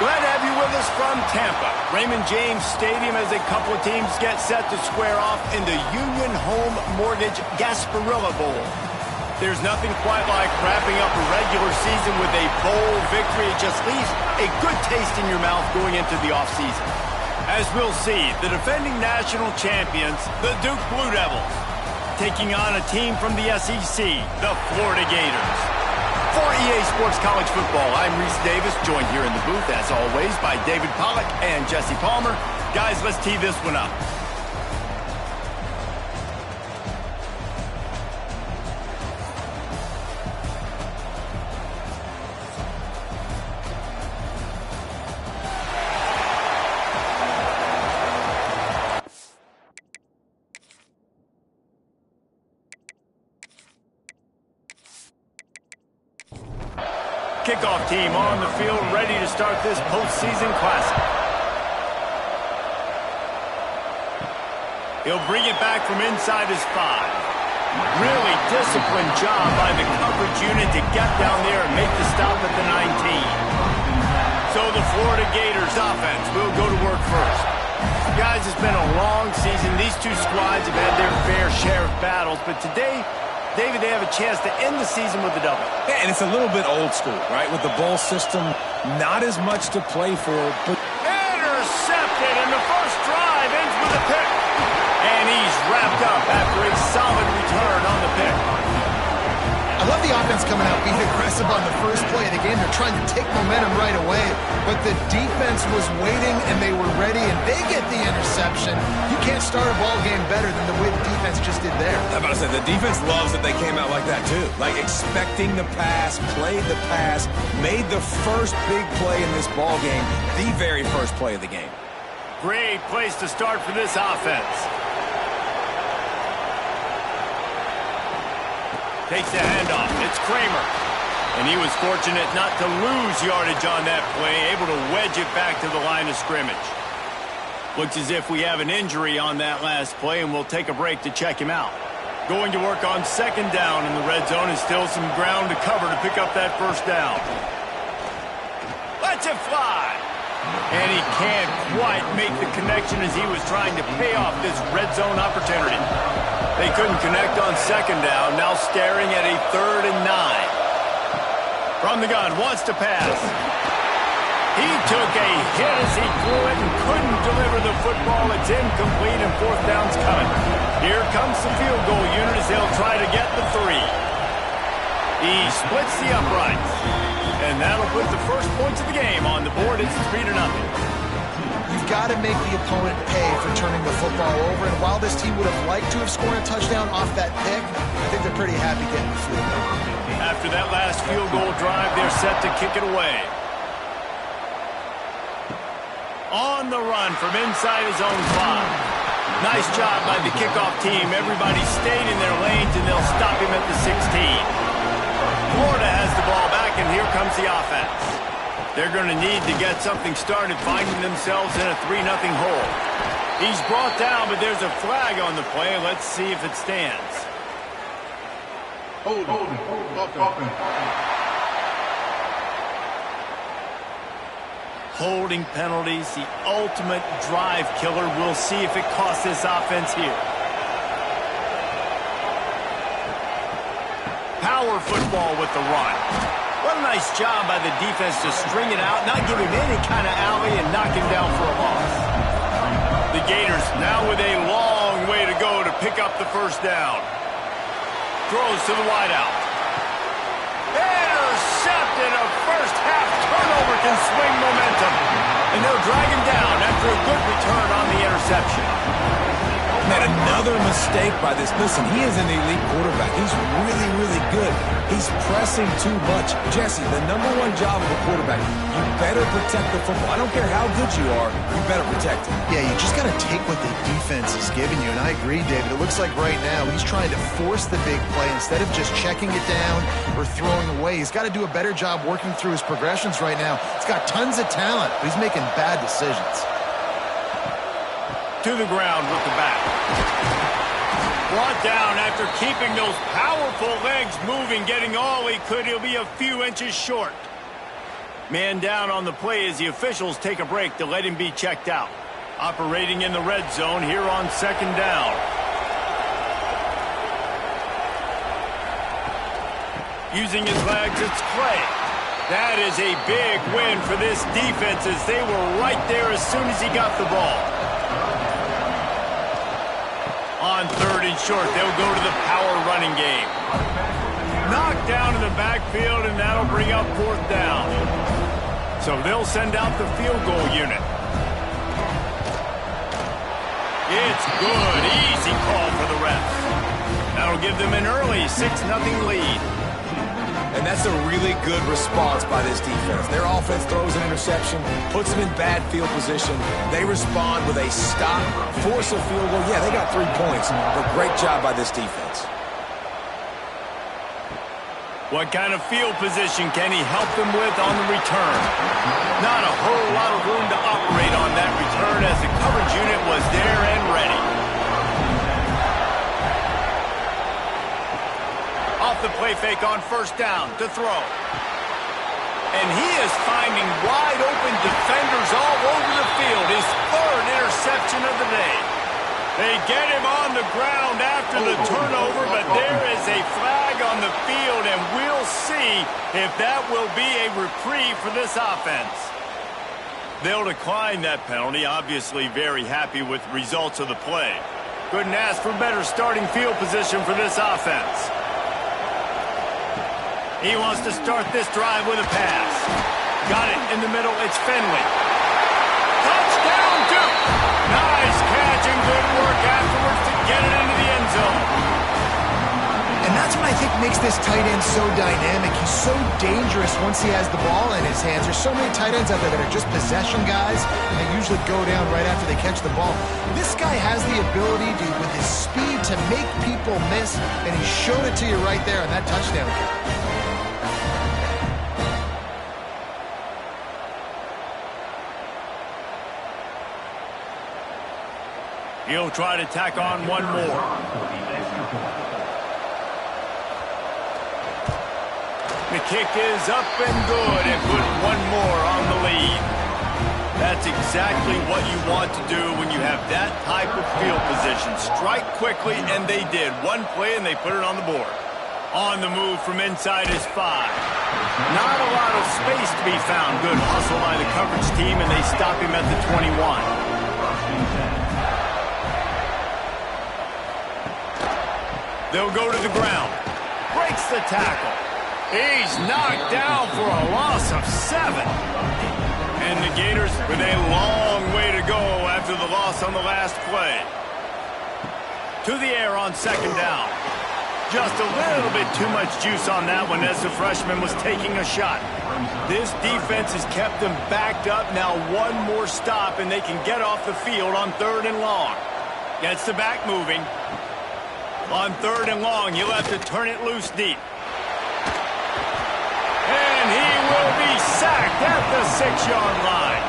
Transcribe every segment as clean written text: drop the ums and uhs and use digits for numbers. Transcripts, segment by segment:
Glad to have you with us from Tampa. Raymond James Stadium as a couple of teams get set to square off in the Union Home Mortgage Gasparilla Bowl. There's nothing quite like wrapping up a regular season with a bowl victory. It just leaves a good taste in your mouth going into the offseason. As we'll see, the defending national champions, the Duke Blue Devils, taking on a team from the SEC, the Florida Gators. For EA Sports College Football, I'm Reese Davis, joined here in the booth, as always, by David Pollack and Jesse Palmer. Guys, let's tee this one up. Kickoff team on the field, ready to start this postseason classic. He'll bring it back from inside his 5. Really disciplined job by the coverage unit to get down there and make the stop at the 19. So the Florida Gators offense will go to work first. Guys, it's been a long season. These two squads have had their fair share of battles, but today, David, they have a chance to end the season with a double. Yeah, and it's a little bit old school, right? With the bowl system, not as much to play for, but... Intercepted, and the first drive ends with a pick. And he's wrapped up after a solid return on the pick. I love the offense coming out being aggressive on the first play of the game. They're trying to take momentum right away, but the defense was waiting, and they were ready, and they get the interception. You can't start a ball game better than the way the defense just did there. I'm about to say, the defense loves that they came out like that, too. Like, expecting the pass, played the pass, made the first big play in this ball game, the very first play of the game. Great place to start for this offense. Takes the handoff. It's Kramer. And he was fortunate not to lose yardage on that play, able to wedge it back to the line of scrimmage. Looks as if we have an injury on that last play, and we'll take a break to check him out. Going to work on second down in the red zone, and still some ground to cover to pick up that first down. Lets it fly. And he can't quite make the connection as he was trying to pay off this red zone opportunity. They couldn't connect on second down, now staring at a 3rd and 9. From the gun, wants to pass. He took a hit as he threw it and couldn't deliver the football. It's incomplete and 4th down's coming. Here comes the field goal unit as they'll try to get the 3. He splits the uprights. And that'll put the first points of the game on the board. It's 3-0. You've got to make the opponent pay for turning the football over, and while this team would have liked to have scored a touchdown off that pick, I think they're pretty happy getting the field goal. After that last field goal drive, they're set to kick it away. On the run from inside his own 5. Nice job by the kickoff team. Everybody stayed in their lanes, and they'll stop him at the 16. Florida has the ball back, and here comes the offense. They're going to need to get something started, finding themselves in a 3-0 hole. He's brought down, but there's a flag on the play. Let's see if it stands. Holding penalties, the ultimate drive killer. We'll see if it costs this offense here. Power football with the run. What a nice job by the defense to string it out, not give him any kind of alley, and knock him down for a loss. The Gators now with a long way to go to pick up the first down. Throws to the wideout. Intercepted. A first half turnover can swing momentum. And they'll drag him down after a good return on the interception. Man, another mistake by this. Listen, he is an elite quarterback. He's really, really good. He's pressing too much. Jesse, the #1 job of a quarterback, you better protect the football. I don't care how good you are, you better protect it. Yeah, you just got to take what the defense is giving you, and I agree, David. It looks like right now he's trying to force the big play instead of just checking it down or throwing away. He's got to do a better job working through his progressions right now. He's got tons of talent, but he's making bad decisions. To the ground with the back. Brought down after keeping those powerful legs moving, getting all he could. He'll be a few inches short. Man down on the play as the officials take a break to let him be checked out. Operating in the red zone here on second down. Using his legs, it's Clay. That is a big win for this defense as they were right there as soon as he got the ball. On third and short, they'll go to the power running game. Knocked down in the backfield, and that'll bring up fourth down. So they'll send out the field goal unit. It's good. Easy call for the refs. That'll give them an early 6-0 lead. And that's a really good response by this defense. Their offense throws an interception, puts them in bad field position. They respond with a stop, force a field goal. Yeah, they got 3 points, but great job by this defense. What kind of field position can he help them with on the return? Not a whole lot of room to operate on that return as the coverage unit was there and ready. Off the play fake on first down to throw. And he is finding wide open defenders all over the field. His third interception of the day. They get him on the ground after the turnover, but there is a flag on the field, and we'll see if that will be a reprieve for this offense. They'll decline that penalty, obviously very happy with the results of the play. Couldn't ask for better starting field position for this offense. He wants to start this drive with a pass. Got it in the middle, it's Finley. Touchdown, Duke! Nice catch and good work afterwards to get it into the end zone. And that's what I think makes this tight end so dynamic. He's so dangerous once he has the ball in his hands. There's so many tight ends out there that are just possession guys, and they usually go down right after they catch the ball. This guy has the ability to, with his speed, to make people miss, and he showed it to you right there on that touchdown catch. He'll try to tack on one more. The kick is up and good and put one more on the lead. That's exactly what you want to do when you have that type of field position. Strike quickly, and they did. One play, and they put it on the board. On the move from inside is 5. Not a lot of space to be found. Good hustle by the coverage team, and they stop him at the 21. They'll go to the ground. Breaks the tackle. He's knocked down for a loss of 7. And the Gators with a long way to go after the loss on the last play. To the air on second down. Just a little bit too much juice on that one as the freshman was taking a shot. This defense has kept them backed up. Now one more stop and they can get off the field on third and long. Gets the back moving. On third and long, he'll have to turn it loose deep. And he will be sacked at the 6-yard line.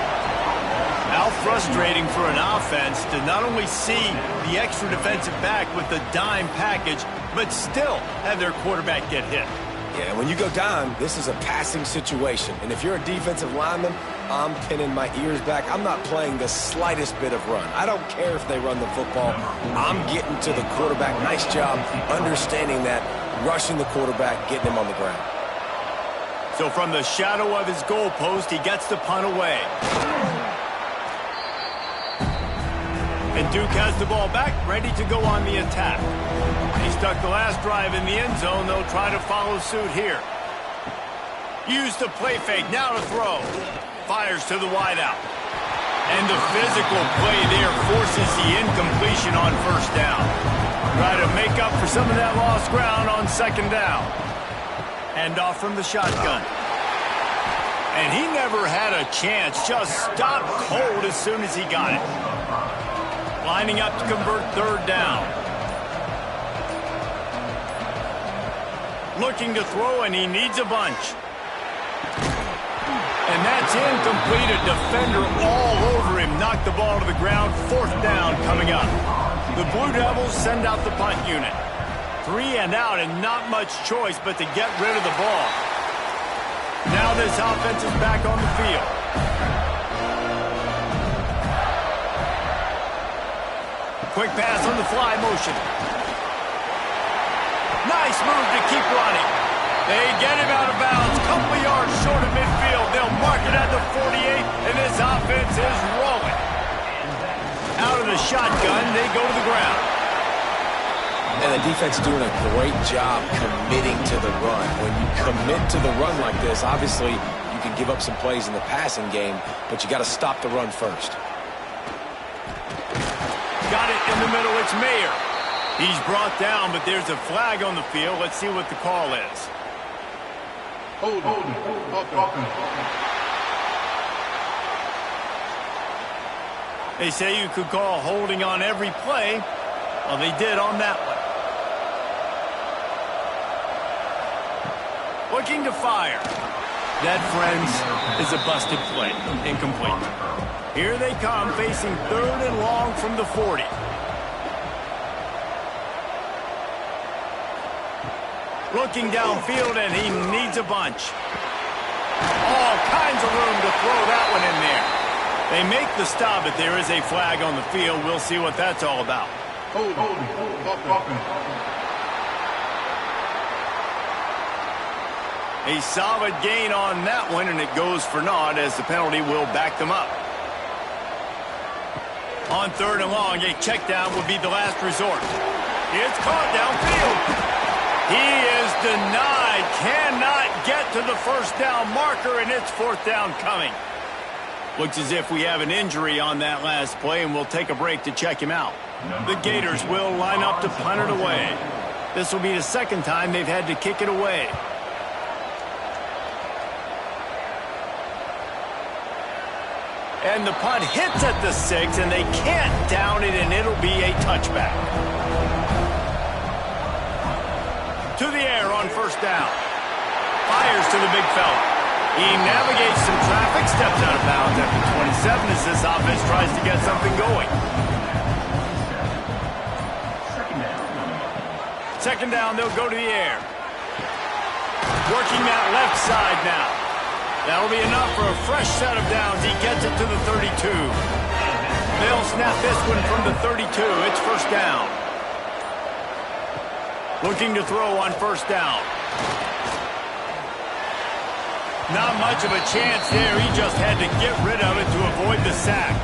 How frustrating for an offense to not only see the extra defensive back with the dime package, but still have their quarterback get hit. Yeah, when you go dime, this is a passing situation. And if you're a defensive lineman, I'm pinning my ears back. I'm not playing the slightest bit of run. I don't care if they run the football. I'm getting to the quarterback. Nice job understanding that, rushing the quarterback, getting him on the ground. So from the shadow of his goalpost, he gets the punt away. And Duke has the ball back, ready to go on the attack. He stuck the last drive in the end zone. They'll try to follow suit here. Use the play fake, now to throw. Fires to the wideout. And the physical play there forces the incompletion on first down. Try to make up for some of that lost ground on second down. Hand off from the shotgun. And he never had a chance, just stopped cold as soon as he got it. Lining up to convert third down. Looking to throw, and he needs a bunch. And that's incomplete. A defender all over him. Knocked the ball to the ground. Fourth down coming up. The Blue Devils send out the punt unit. 3 and out, and not much choice but to get rid of the ball. Now this offense is back on the field. Quick pass on the fly motion. Nice move to keep running. They get him out of bounds. Couple of yards short of midfield. They'll mark it at the 48, and this offense is rolling. Out of the shotgun, they go to the ground. And the defense doing a great job committing to the run. When you commit to the run like this, obviously you can give up some plays in the passing game, but you got to stop the run first. Got it in the middle. It's Mayer. He's brought down, but there's a flag on the field. Let's see what the call is. Hold. They say you could call holding on every play. Well, they did on that one. Looking to fire. That, friends, is a busted play. Incomplete. Here they come, facing 3rd and long from the 40. Looking downfield, and he needs a bunch. All kinds of room to throw that one in there. They make the stop, but there is a flag on the field. We'll see what that's all about. Hold. A solid gain on that one, and it goes for naught as the penalty will back them up. On 3rd and long, a check down would be the last resort. It's caught downfield. He is denied. Cannot get to the first down marker, and it's 4th down coming. Looks as if we have an injury on that last play, and we'll take a break to check him out. The Gators will line up to punt it away. This will be the 2nd time they've had to kick it away. And the punt hits at the 6, and they can't down it, and it'll be a touchback. To the air on 1st down. Fires to the big fella. He navigates some traffic, steps out of bounds at the 27 as this offense tries to get something going. 2nd down, they'll go to the air. Working that left side now. That'll be enough for a fresh set of downs. He gets it to the 32. They'll snap this one from the 32. It's 1st down. Looking to throw on 1st down. Not much of a chance there. He just had to get rid of it to avoid the sack.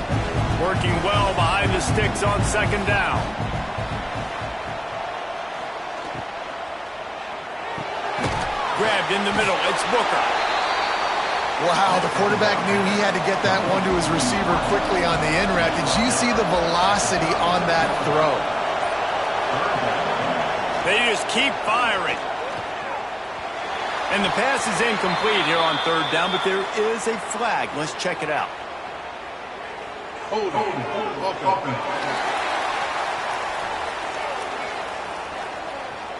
Working well behind the sticks on 2nd down. Grabbed in the middle. It's Booker. Wow, the quarterback knew he had to get that one to his receiver quickly on the in route. Did you see the velocity on that throw? They just keep firing. And the pass is incomplete here on 3rd down, but there is a flag. Let's check it out. Hold.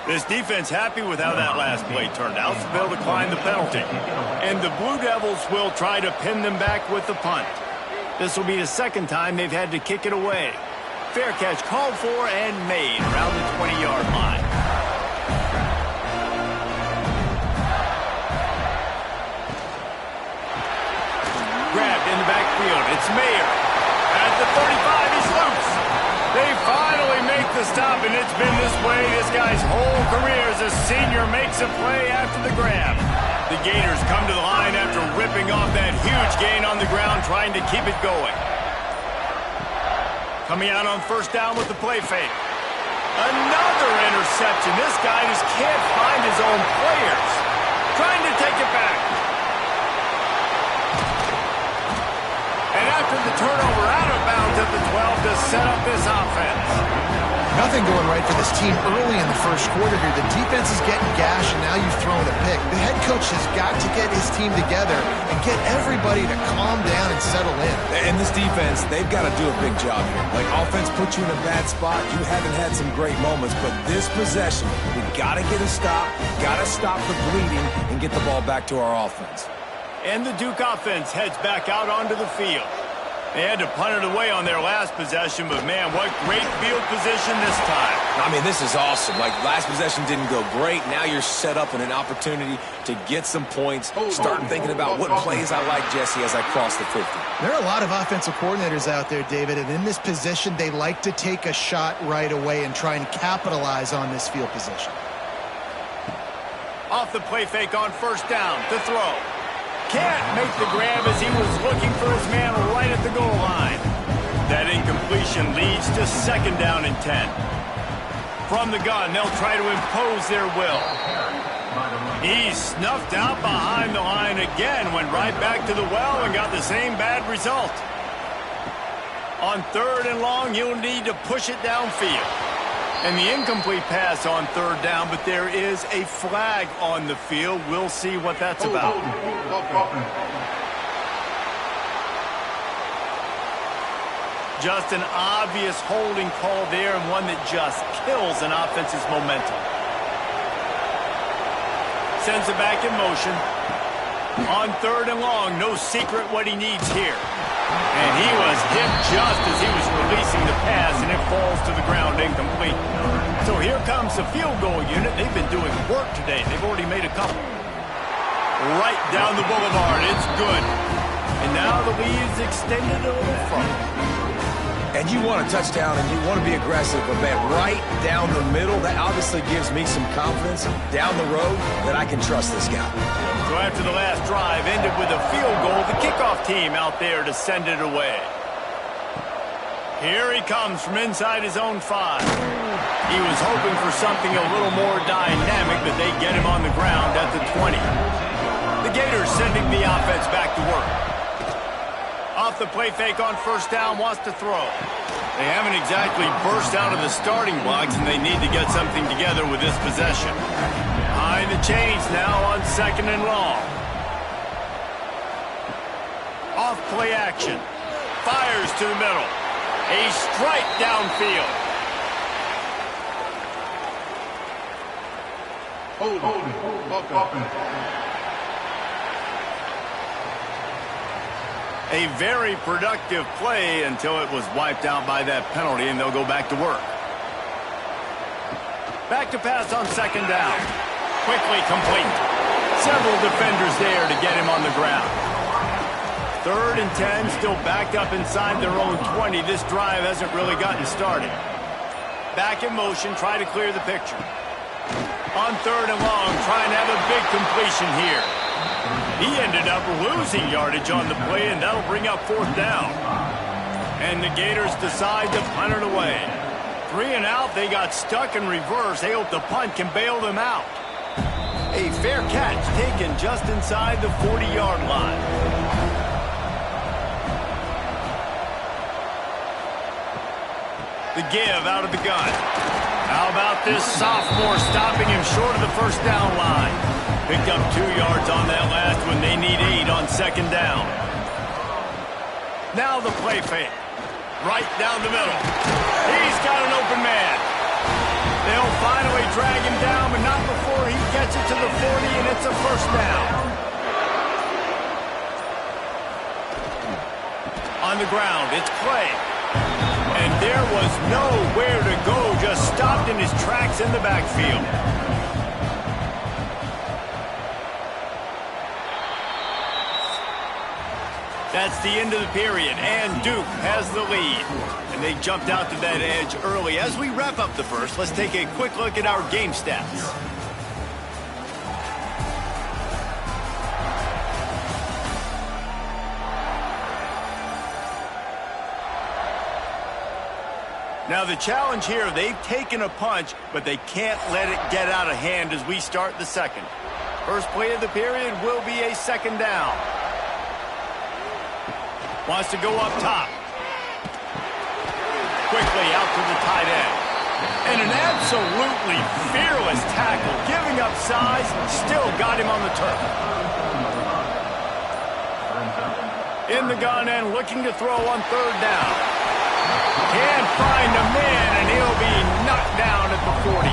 This defense happy with how that last play turned out, so they'll decline the penalty. And the Blue Devils will try to pin them back with the punt. This will be the 2nd time they've had to kick it away. Fair catch called for and made around the 20-yard line. Grabbed in the backfield. It's Mayer. At the 35, he's loose. They finally make the stop, and it's been this way this guy's whole career as a senior makes a play after the grab. The Gators come to the line after ripping off that huge gain on the ground, trying to keep it going. Coming out on 1st down with the play fake. Another interception. This guy just can't find his own players. Trying to take it back. And after the turnover, out of bounds at the 12 to set up this offense. Nothing going right for this team early in the 1st quarter here. The defense is getting gashed, and now you've thrown a pick. The head coach has got to get his team together and get everybody to calm down and settle in. And this defense, they've got to do a big job here. Like, offense put you in a bad spot. You haven't had some great moments, but this possession, we got to get a stop, got to stop the bleeding, and get the ball back to our offense. And the Duke offense heads back out onto the field. They had to punt it away on their last possession, but, man, what great field position this time. I mean, this is awesome. Like, last possession didn't go great. Now you're set up in an opportunity to get some points. Start thinking about what plays I like, Jesse, as I cross the 50. There are a lot of offensive coordinators out there, David, and in this position, they like to take a shot right away and try and capitalize on this field position. Off the play fake on first down to throw. Can't make the grab as he was looking for his man right at the goal line. That incompletion leads to second down and 10. From the gun, they'll try to impose their will. He's snuffed out behind the line again, went right back to the well and got the same bad result. On third and long, he'll need to push it downfield. And the incomplete pass on third down, but there is a flag on the field. We'll see what that's about. Just an obvious holding call there, and one that just kills an offense's momentum. Sends it back in motion. On third and long, no secret what he needs here. And he was hit just as he was releasing the pass, and it falls to the ground incomplete. So here comes the field goal unit. They've been doing work today. They've already made a couple. Right down the boulevard. It's good. And now the lead's extended a little further. And you want a touchdown, and you want to be aggressive, but, man, right down the middle, that obviously gives me some confidence down the road that I can trust this guy. So after the last drive ended with a field goal, the kickoff team out there to send it away. Here he comes from inside his own 5. He was hoping for something a little more dynamic, but they get him on the ground at the 20. The Gators sending the offense back to work. Off the play fake on first down, wants to throw. They haven't exactly burst out of the starting blocks, and they need to get something together with this possession. Behind the chains now on second and long. Off play action. Fires to the middle. A strike downfield. A very productive play until it was wiped out by that penalty, and they'll go back to work. Back to pass on second down. Quickly complete. Several defenders there to get him on the ground. Third and 10, still backed up inside their own 20. This drive hasn't really gotten started. Back in motion, try to clear the picture. On third and long, trying to have a big completion here. He ended up losing yardage on the play, and that'll bring up fourth down. And the Gators decide to punt it away. 3 and out, they got stuck in reverse. They hope the punt can bail them out. A fair catch taken just inside the 40-yard line. The give out of the gun. How about this sophomore stopping him short of the first down line? Picked up 2 yards on that last one. They need 8 on second down. Now the play fake. Right down the middle. He's got an open man. They'll finally drag him down, but not before he gets it to the 40, and it's a first down. On the ground, it's Clay. And there was nowhere to go, just stopped in his tracks in the backfield. That's the end of the period, and Duke has the lead. And they jumped out to that edge early. As we wrap up the first, let's take a quick look at our game stats. Now the challenge here, they've taken a punch, but they can't let it get out of hand as we start the second. First play of the period will be a second down. Wants to go up top. Quickly out to the tight end. And an absolutely fearless tackle. Giving up size, still got him on the turf. In the gun and looking to throw on third down. Can't find a man, and he'll be knocked down at the 40.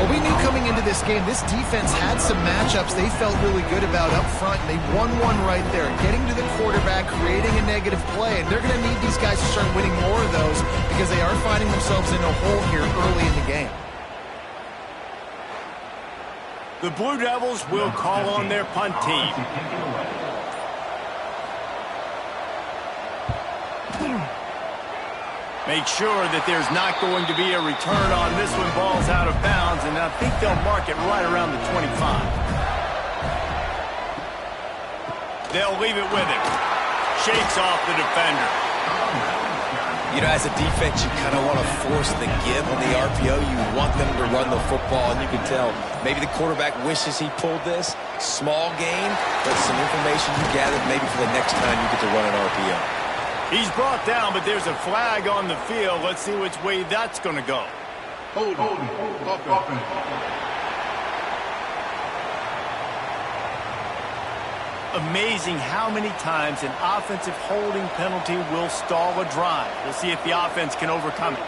Well, we knew coming into this game, this defense had some matchups they felt really good about up front, and they won one right there, getting to the quarterback, creating a negative play, and they're going to need these guys to start winning more of those because they are finding themselves in a hole here early in the game. The Blue Devils will call on their punt team. Make sure that there's not going to be a return on this one. Ball's out of bounds, and I think they'll mark it right around the 25. They'll leave it with him. Shakes off the defender. You know, as a defense, you kind of want to force the give on the RPO. You want them to run the football, and you can tell maybe the quarterback wishes he pulled this. Small gain, but some information you gathered maybe for the next time you get to run an RPO. He's brought down, but there's a flag on the field. Let's see which way that's going to go. Hold on. Amazing how many times an offensive holding penalty will stall a drive. We'll see if the offense can overcome it.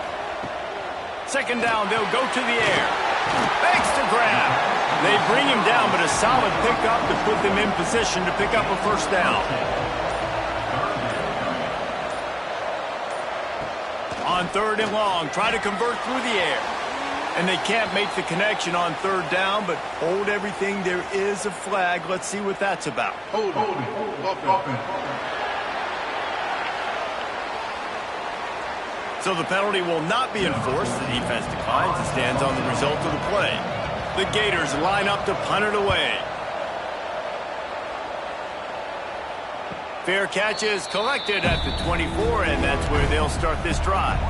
Second down, they'll go to the air. Fakes to grab. They bring him down, but a solid pickup to put them in position to pick up a first down. On third and long, try to convert through the air. And they can't make the connection on third down, but hold everything. There is a flag. Let's see what that's about. Hold on. So the penalty will not be enforced. The defense declines and stands on the result of the play. The Gators line up to punt it away. Fair catch is collected at the 24, and that's where they'll start this drive.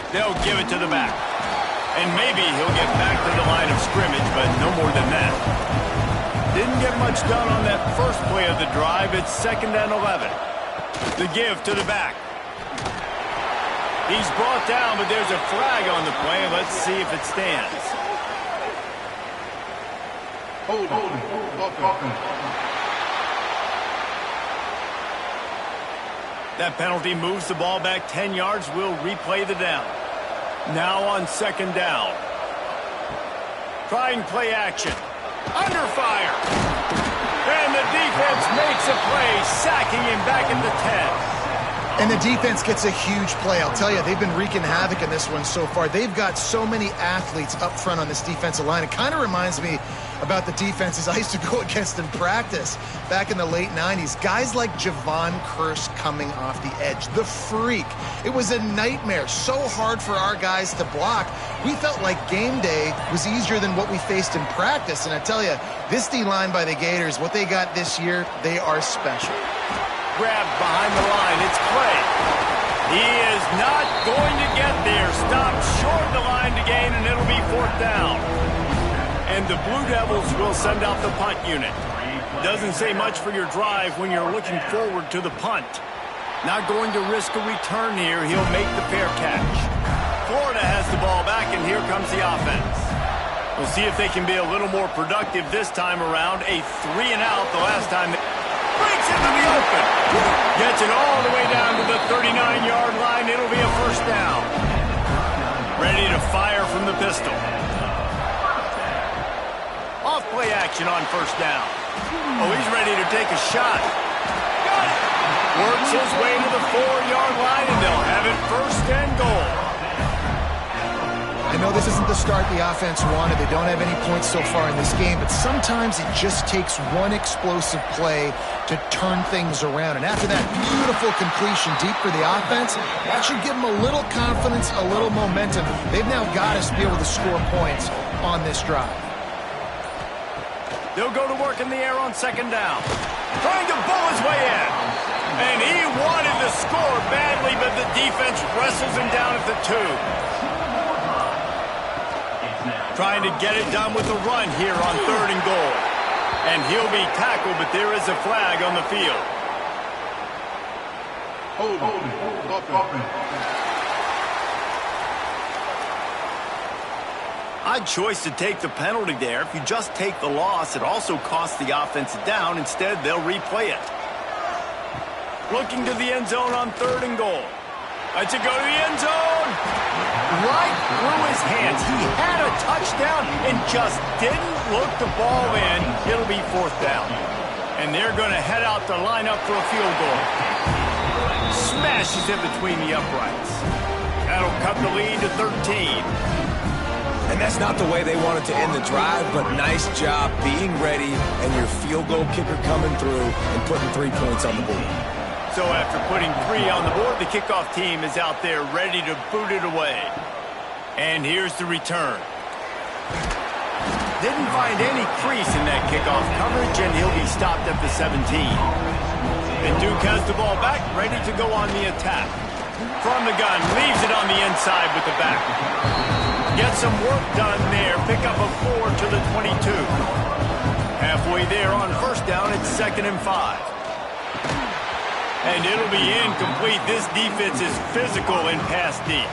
They'll give it to the back. And maybe he'll get back to the line of scrimmage, but no more than that. Didn't get much done on that first play of the drive. It's 2nd and 11. The give to the back. He's brought down, but there's a flag on the play. Let's see if it stands. Hold on. That penalty moves the ball back 10 yards. We'll replay the down. Now on 2nd down. Trying play action. Under fire. And the defense makes a play, sacking him back at the 10. And the defense gets a huge play. I'll tell you, they've been wreaking havoc in this one so far. They've got so many athletes up front on this defensive line. It kind of reminds me about the defenses I used to go against in practice back in the late 90s. Guys like Javon Curse coming off the edge. The freak. It was a nightmare. So hard for our guys to block. We felt like game day was easier than what we faced in practice. And I tell you, this D-line by the Gators, what they got this year, they are special. Grabbed behind the line. It's Clay. He is not going to get there. Stopped short of the line to gain, and it'll be 4th down. And the Blue Devils will send out the punt unit. Doesn't say much for your drive when you're looking forward to the punt. Not going to risk a return here. He'll make the fair catch. Florida has the ball back, and here comes the offense. We'll see if they can be a little more productive this time around. A 3-and-out the last time. Breaks into the open. Gets it all the way down to the 39-yard line. It'll be a first down. Ready to fire from the pistol. Off play action on first down. Oh, he's ready to take a shot. Got it. Works his way to the 4-yard line, and they'll have it 1st and goal. I know this isn't the start the offense wanted. They don't have any points so far in this game, but sometimes it just takes one explosive play to turn things around. And after that beautiful completion deep for the offense, that should give them a little confidence, a little momentum. They've now got to be able to score points on this drive. They'll go to work in the air on 2nd down. Trying to bull his way in. And he wanted to score badly, but the defense wrestles him down at the 2. Trying to get it done with a run here on 3rd and goal. And he'll be tackled, but there is a flag on the field. Hold on. Odd choice to take the penalty there. If you just take the loss, it also costs the offense down. Instead, they'll replay it. Looking to the end zone on 3rd and goal. Let's it go to the end zone. right through his hands. He had a touchdown and just didn't look the ball in. It'll be 4th down. And they're going to head out to line up for a field goal. Smashes it between the uprights. That'll cut the lead to 13. And that's not the way they wanted to end the drive, but nice job being ready and your field goal kicker coming through and putting 3 points on the board. So after putting 3 on the board, the kickoff team is out there ready to boot it away. And here's the return. Didn't find any crease in that kickoff coverage, and he'll be stopped at the 17. And Duke has the ball back, ready to go on the attack. From the gun, leaves it on the inside with the back. Get some work done there. Pick up a 4 to the 22. Halfway there on 1st down, it's 2nd and 5. And it'll be incomplete. This defense is physical in pass deep.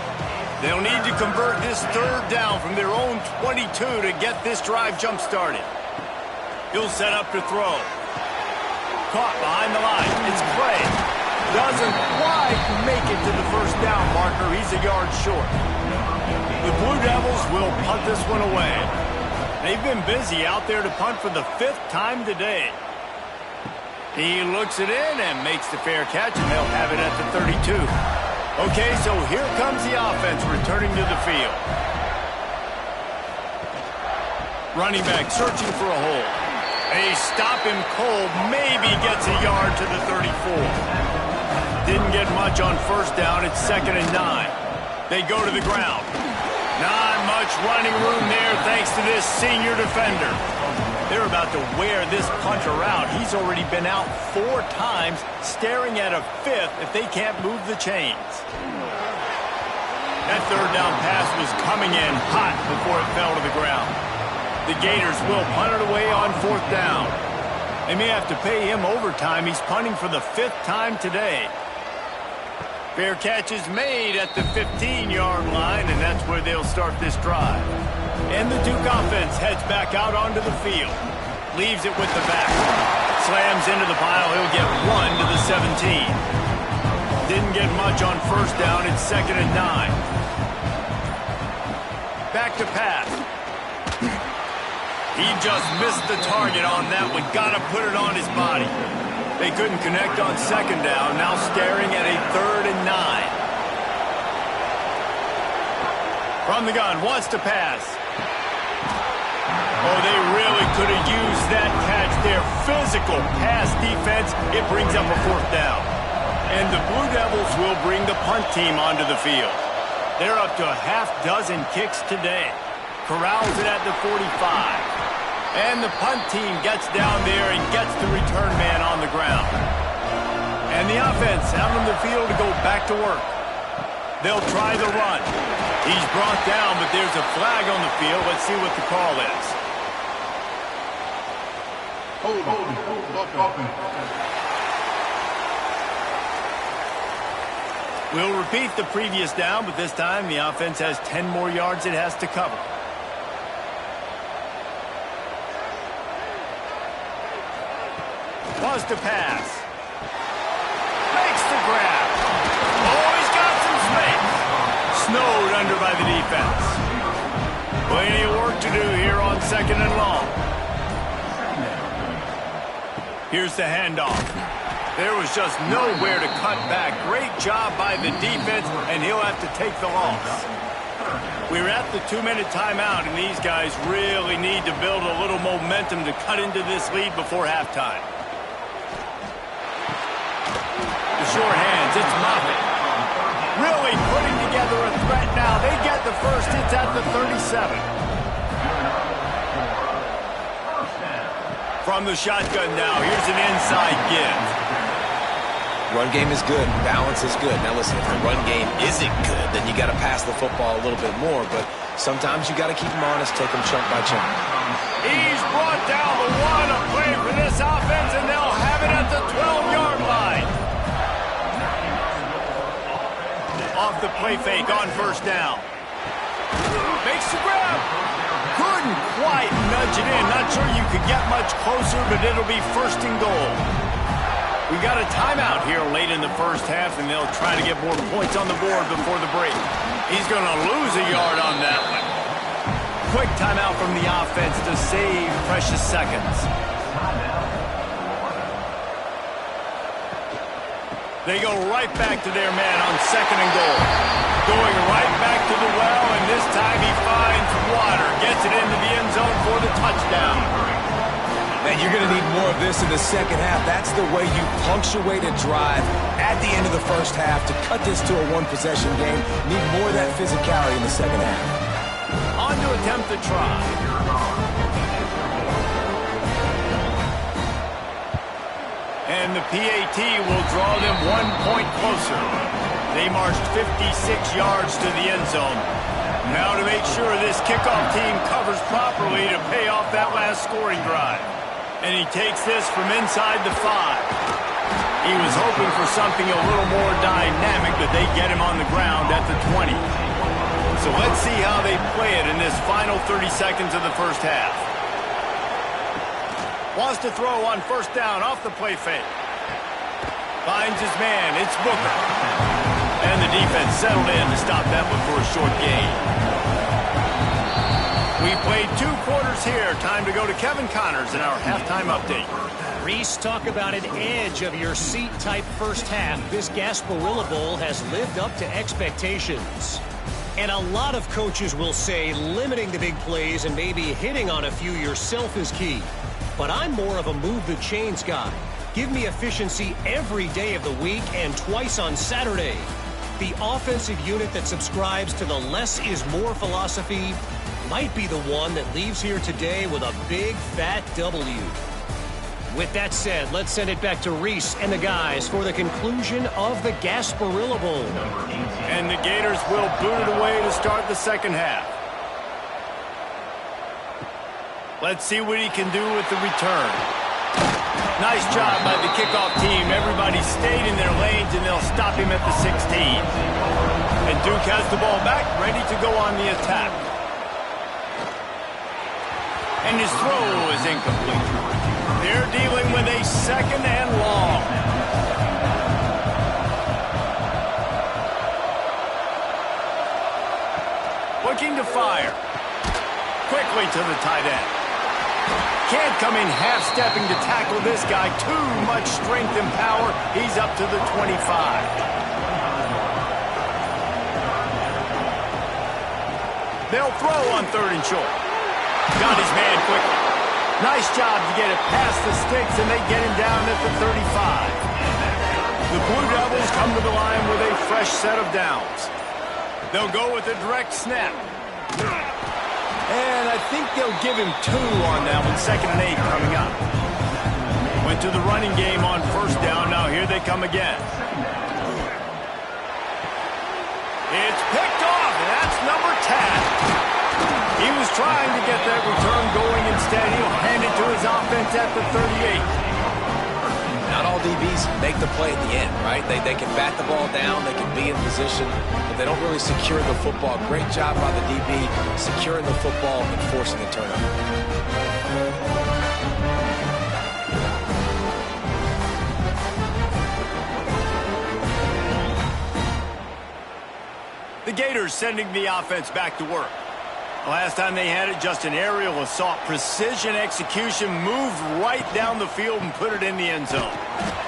They'll need to convert this 3rd down from their own 22 to get this drive jump-started. He'll set up to throw. Caught behind the line. It's Clay. Doesn't quite make it to the 1st down marker. He's a yard short. The Blue Devils will punt this one away. They've been busy out there to punt for the 5th time today. He looks it in and makes the fair catch, and they'll have it at the 32. Okay, so here comes the offense returning to the field. Running back searching for a hole. They stop him cold, maybe gets a yard to the 34. Didn't get much on 1st down. It's 2nd and 9. They go to the ground. Not much running room there thanks to this senior defender. They're about to wear this punter out. He's already been out 4 times, staring at a 5th if they can't move the chains. That 3rd down pass was coming in hot before it fell to the ground. The Gators will punt it away on 4th down. They may have to pay him overtime. He's punting for the 5th time today. Fair catch is made at the 15-yard line, and that's where they'll start this drive. And the Duke offense heads back out onto the field. Leaves it with the back. Slams into the pile. He'll get 1 to the 17. Didn't get much on 1st down. It's 2nd and 9. Back to pass. He just missed the target on that one. Got to put it on his body. They couldn't connect on 2nd down. Now staring at a 3rd and 9. From the gun, wants to pass. Oh, they really could have used that catch there. Physical pass defense. It brings up a 4th down. And the Blue Devils will bring the punt team onto the field. They're up to a half-dozen kicks today. Corrals it at the 45. And the punt team gets down there and gets the return man on the ground. And the offense out on the field to go back to work. They'll try the run. He's brought down, but there's a flag on the field. Let's see what the call is. We'll repeat the previous down, but this time the offense has 10 more yards it has to cover. Wants to pass. Makes the grab. Oh, he's got some space. Snowed under by the defense. Plenty of work to do here on 2nd and long. Here's the handoff. There was just nowhere to cut back. Great job by the defense, and he'll have to take the loss. We're at the 2-minute timeout, and these guys really need to build a little momentum to cut into this lead before halftime. The short hands, it's Moffitt. Really putting together a threat now. They get the first. It's at the 37. From the shotgun now, here's an inside give. Run game is good. Balance is good. Now listen, if the run game isn't good, then you got to pass the football a little bit more. But sometimes you got to keep them honest, take them chunk by chunk. He's brought down the one, a play for this offense, and they'll have it at the 12-yard line. Off the play fake on 1st down. Makes the grab. Couldn't quite nudge it in. Not sure you could get much closer, but it'll be 1st and goal. We got a timeout here late in the 1st half, and they'll try to get more points on the board before the break. He's going to lose a yard on that one. Quick timeout from the offense to save precious seconds. They go right back to their man on 2nd and goal. Going right back to the well, and this time he finds water. Gets it into the end zone for the touchdown. Man, you're going to need more of this in the second half. That's the way you punctuate a drive at the end of the first half to cut this to a one-possession game. Need more of that physicality in the second half. On to attempt the try. And the PAT will draw them 1 point closer. They marched 56 yards to the end zone. Now to make sure this kickoff team covers properly to pay off that last scoring drive. And he takes this from inside the 5. He was hoping for something a little more dynamic, but they get him on the ground at the 20. So let's see how they play it in this final 30 seconds of the first half. Wants to throw on 1st down off the play fake. Finds his man. It's Booker. And the defense settled in to stop that one for a short gain. We played 2 quarters here. Time to go to Kevin Connors in our halftime update. Reese, talk about an edge of your seat type first half. This Gasparilla Bowl has lived up to expectations. And a lot of coaches will say limiting the big plays and maybe hitting on a few yourself is key. But I'm more of a move the chains guy. Give me efficiency every day of the week and twice on Saturday. The offensive unit that subscribes to the less is more philosophy might be the one that leaves here today with a big fat W. With that said, let's send it back to Reese and the guys for the conclusion of the Gasparilla Bowl. And the Gators will boot it away to start the second half. Let's see what he can do with the return. Nice job by the kickoff team. Everybody stayed in their lanes, and they'll stop him at the 16. And Duke has the ball back, ready to go on the attack. And his throw is incomplete. They're dealing with a 2nd and long. Looking to fire. Quickly to the tight end. Can't come in half-stepping to tackle this guy. Too much strength and power. He's up to the 25. They'll throw on 3rd and short. Got his man quickly. Nice job to get it past the sticks, and they get him down at the 35. The Blue Devils come to the line with a fresh set of downs. They'll go with a direct snap. And I think they'll give him 2 on that one. 2nd and 8 coming up. Went to the running game on 1st down. Now here they come again. It's picked off, and that's number 10. He was trying to get that return going. Instead, he'll hand it to his offense at the 38. Not all DBs make the play at the end, right? They can bat the ball down, they can be in position, but they don't really secure the football. Great job by the DB securing the football and forcing a turnover. The Gators sending the offense back to work. Last time they had it, just an aerial assault. Precision execution, moved right down the field and put it in the end zone.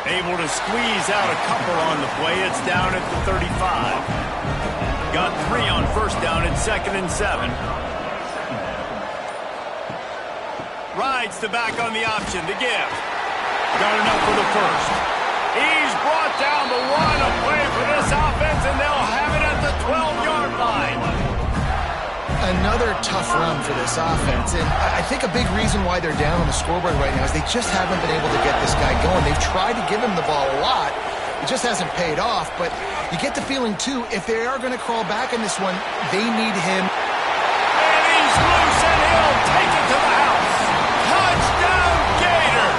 Able to squeeze out a couple on the play. It's down at the 35. Got 3 on 1st down and 2nd and 7. Rides the back on the option to give. Got enough for the 1st. He's brought down the 1, a play for this offense, and they'll have it at the 12-yard line. Another tough run for this offense, and I think a big reason why they're down on the scoreboard right now is they just haven't been able to get this guy going. They've tried to give him the ball a lot. It just hasn't paid off, but you get the feeling, too, if they are going to crawl back in this one, they need him. And he's loose, and he'll take it to the house. Touchdown, Gator!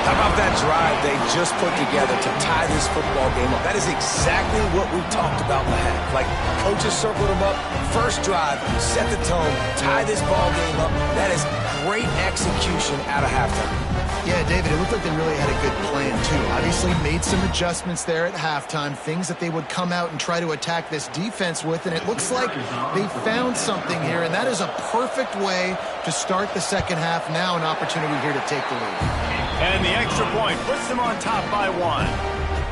How about that drive they just put together to tie this football game up? That is exactly what we talked about in the half. Like, coaches circled them up, 1st drive, set the tone, tie this ball game up. That is great execution out of halftime. Yeah, David, it looked like they really had a good plan, too. Obviously made some adjustments there at halftime, things that they would come out and try to attack this defense with, and it looks like they found something here, and that is a perfect way to start the second half. Now an opportunity here to take the lead. And the extra point puts them on top by 1.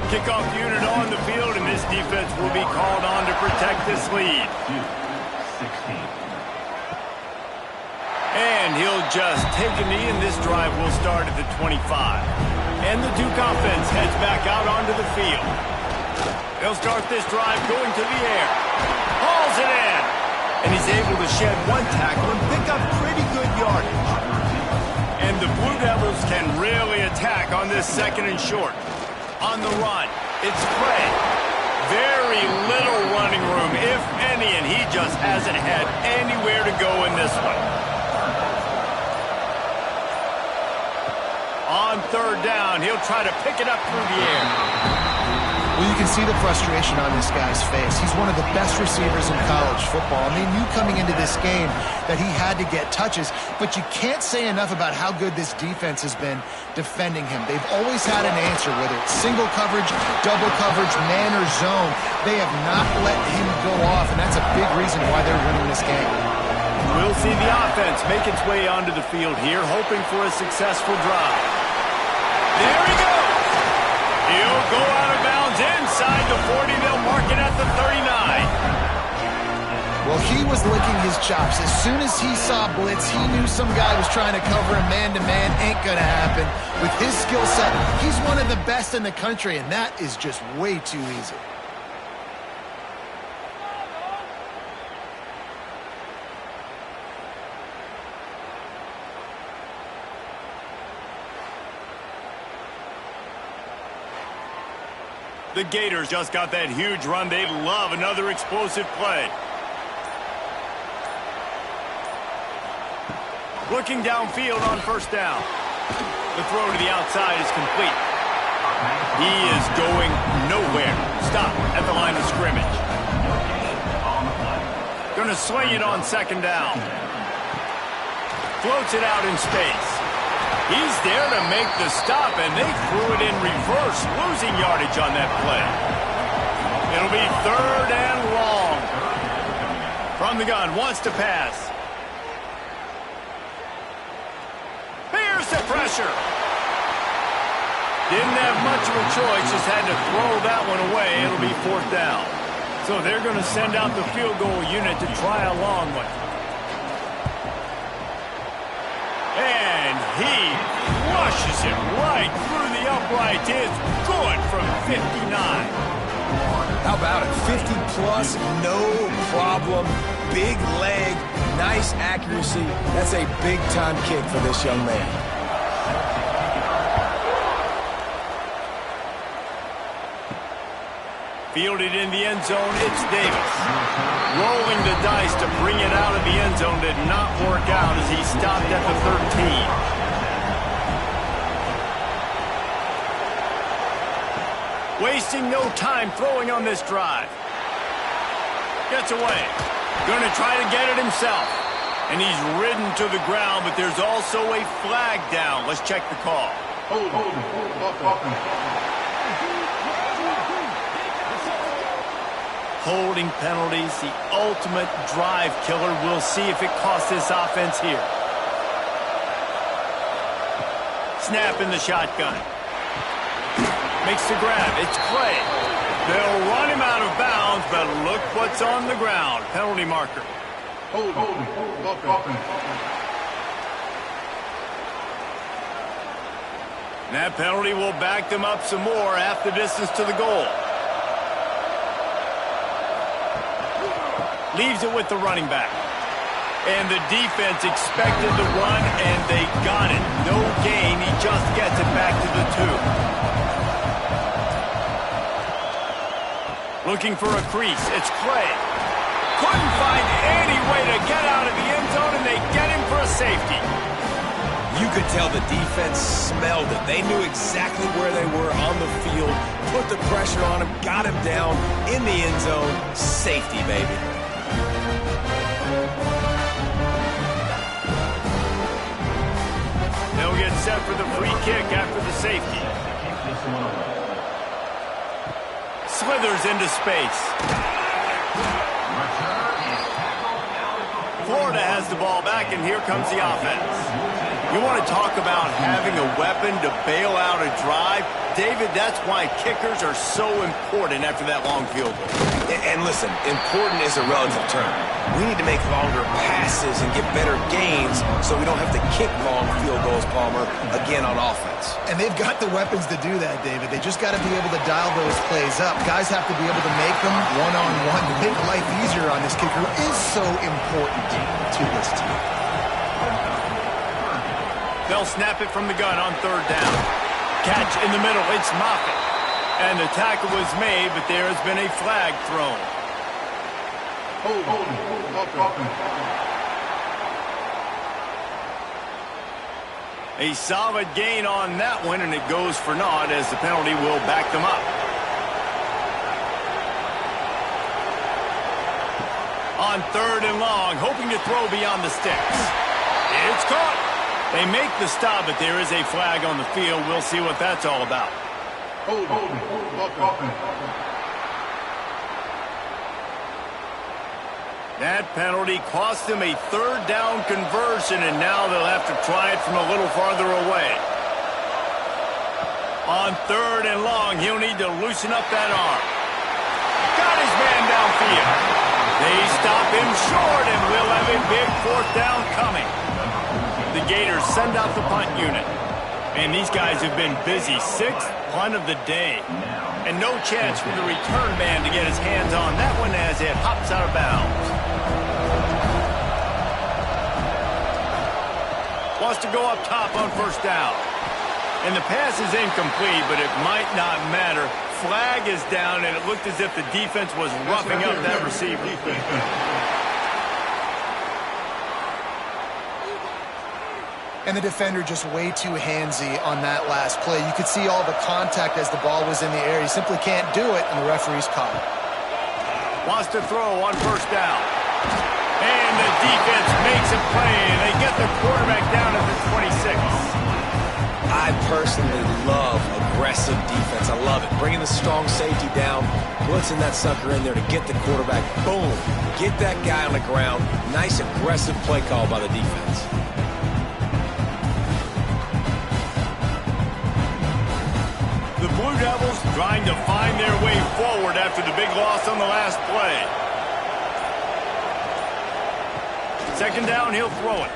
Kickoff unit on the field, and this defense will be called on to protect this lead. 16. And he'll just take a knee, and this drive will start at the 25. And the Duke offense heads back out onto the field. They'll start this drive going to the air. Hauls it in. And he's able to shed 1 tackle and pick up pretty good yardage. And the Blue Devils can really attack on this 2nd and short. On the run, it's Craig. Very little running room, if any, and he just hasn't had anywhere to go in this one. On 3rd down, he'll try to pick it up through the air. Well, you can see the frustration on this guy's face. He's one of the best receivers in college football. I mean, you coming into this game that he had to get touches, but you can't say enough about how good this defense has been defending him. They've always had an answer, whether it's single coverage, double coverage, man or zone. They have not let him go off, and that's a big reason why they're winning this game. We'll see the offense make its way onto the field here, hoping for a successful drive. There he goes! He'll go out of bounds inside the 40. They'll mark it at the 39. Well, he was licking his chops. As soon as he saw blitz, he knew some guy was trying to cover him man-to-man. Ain't gonna happen. With his skill set, he's one of the best in the country, and that is just way too easy. The Gators just got that huge run. They love another explosive play. Looking downfield on 1st down. The throw to the outside is complete. He is going nowhere. Stop at the line of scrimmage. Going to swing it on 2nd down. Floats it out in space. He's there to make the stop, and they threw it in reverse, losing yardage on that play. It'll be 3rd and long. From the gun, wants to pass. Here's the pressure. Didn't have much of a choice, just had to throw that one away. It'll be 4th down. So they're going to send out the field goal unit to try a long one. And he flushes it right through the uprights. It's good from 59. How about it? 50-plus, no problem. Big leg, nice accuracy. That's a big-time kick for this young man. Fielded in the end zone, it's Davis. Rolling the dice to bring it out of the end zone did not work out as he stopped at the 13. Wasting no time throwing on this drive. Gets away. Going to try to get it himself. And he's ridden to the ground, but there's also a flag down. Let's check the call. Hold. Holding penalties, the ultimate drive killer. We'll see if it costs this offense here. Snap in the shotgun. Makes the grab. It's Clay. They'll run him out of bounds, but look what's on the ground. Penalty marker. Hold. That penalty will back them up some more, half the distance to the goal. Leaves it with the running back. And the defense expected the run, and they got it. No gain. He just gets it back to the 2. Looking for a crease. It's Clay. Couldn't find any way to get out of the end zone, and they get him for a safety. You could tell the defense smelled it. They knew exactly where they were on the field, put the pressure on him, got him down in the end zone. Safety, baby. They'll get set for the free kick after the safety. Slithers into space. Florida has the ball back, and here comes the offense. You want to talk about having a weapon to bail out a drive? David, that's why kickers are so important after that long field goal. And listen, important is a relative term. We need to make longer passes and get better gains so we don't have to kick long field goals, Palmer, again on offense. And they've got the weapons to do that, David. They just got to be able to dial those plays up. Guys have to be able to make them one-on-one to make life easier on this kicker is so important to this team. They'll snap it from the gun on third down. Catch in the middle. It's Moffitt. And the tackle was made, but there has been a flag thrown. A solid gain on that one, and it goes for naught as the penalty will back them up. On third and long, hoping to throw beyond the sticks. It's caught. They make the stop, but there is a flag on the field. We'll see what that's all about. That penalty cost them a third down conversion, and now they'll have to try it from a little farther away. On third and long, he'll need to loosen up that arm. Got his man downfield. They stop him short, and we'll have a big fourth down coming. The Gators send out the punt unit. And these guys have been busy. Sixth punt of the day. And no chance for the return man to get his hands on that one as it hops out of bounds. Wants to go up top on first down. And the pass is incomplete, but it might not matter. Flag is down, and it looked as if the defense was roughing up that receiver. And the defender just way too handsy on that last play. You could see all the contact as the ball was in the air. He simply can't do it, and the referee's caught it. Wants to throw on first down. And the defense makes a play, and they get the quarterback down at the 26. I personally love aggressive defense. I love it. Bringing the strong safety down, blitzing that sucker in there to get the quarterback. Boom. Get that guy on the ground. Nice aggressive play call by the defense. The Blue Devils trying to find their way forward after the big loss on the last play. Second down, he'll throw it.